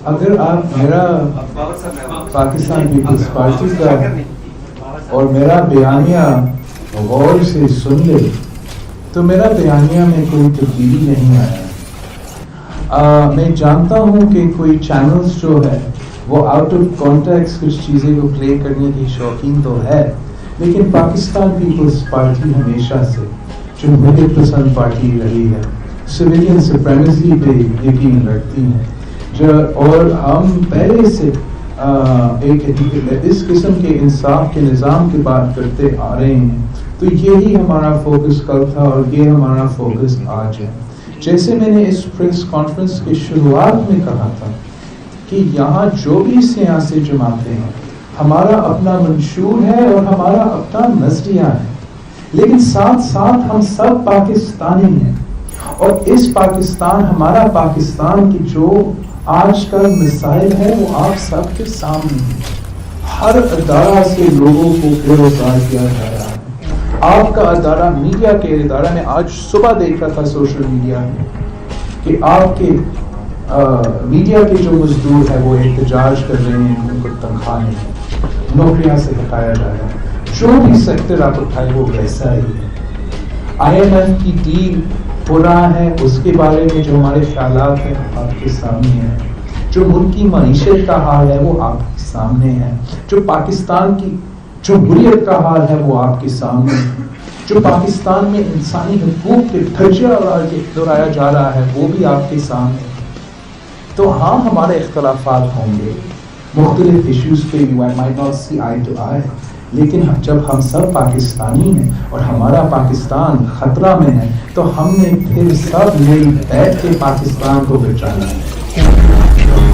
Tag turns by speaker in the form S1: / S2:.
S1: اگر آپ میرا پاکستان پیپلز پارٹی کا اور میرا بیانیہ غور سے سن لے تو میرا بیانیہ میں کوئی تبدیلی نہیں آیا. میں جانتا ہوں کہ کوئی چینلز جو ہے وہ آؤٹ آف کانٹیکس کچھ چیزیں کو پلے کرنے کی شوقین تو ہے، لیکن پاکستان پیپلز پارٹی ہمیشہ سے جمہوریت پسند پارٹی رہی ہے، سویلین سپریمیسی پہ یقین رکھتی ہے، اور ہم پہلے سے ایک اس قسم کے انصاف کے نظام کی بات کرتے آ رہے ہیں. تو یہی ہمارا فوکس کل تھا اور یہ ہمارا فوکس آج ہے. جیسے میں نے اس پریس کانفرنس کی شروعات میں کہا تھا کہ یہاں جو بھی سیاسی جماعتیں ہیں ہمارا اپنا منشور ہے اور ہمارا اپنا نظریہ ہے، لیکن ساتھ ساتھ ہم سب پاکستانی ہیں، اور اس پاکستان ہمارا پاکستان کی جو آج کل مسائل ہے وہ آپ سب کے سامنے ہیں. ہر ادارہ سے لوگوں کو گرفتار کیا جا رہا ہے. آپ کا ادارہ، میڈیا کے ادارہ میں آج صبح دیکھ رہا تھا سوشل میڈیا میں کہ آپ کے میڈیا کے جو مزدور ہے وہ احتجاج کر رہے ہیں، ان کو تنخواہ نہیں، نوکریاں سے ہٹایا جا رہا ہے. جو بھی سیکٹر آپ اٹھائے وہ ویسا ہی ہے. IMF کی ڈیل ہو رہا ہے، اس کے بارے میں جو ہمارے خیالات ہیں آپ کے سامنے ہیں. جو ملک کی معیشت کا حال ہے وہ آپ کے سامنے ہے. جو پاکستان کی جمہوریت کا حال ہے وہ آپ کے سامنے ہے. جو پاکستان میں انسانی حقوق کے ڈھچے دہرایا جا رہا ہے وہ بھی آپ کے سامنے ہے. تو ہاں، ہمارے اختلافات ہوں گے مختلف ایشوز پہ، you might not see eye to eye، لیکن جب ہم سب پاکستانی ہیں اور ہمارا پاکستان خطرہ میں ہے تو ہم نے پھر سب مل بیٹھ کے پاکستان کو بچانا ہے.